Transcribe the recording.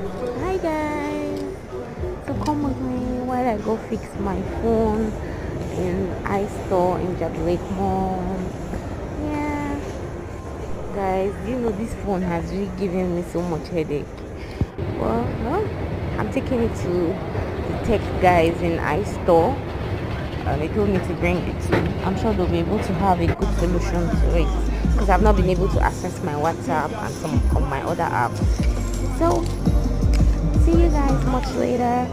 Hi guys, so come with me while I go fix my phone in iStore in Jabi Mall. Yeah, guys, you know this phone has really given me so much headache. Well, I'm taking it to the tech guys in iStore. They told me to bring it. I'm sure they'll be able to have a good solution to it because I've not been able to access my WhatsApp and some of my other apps. So see you guys much later.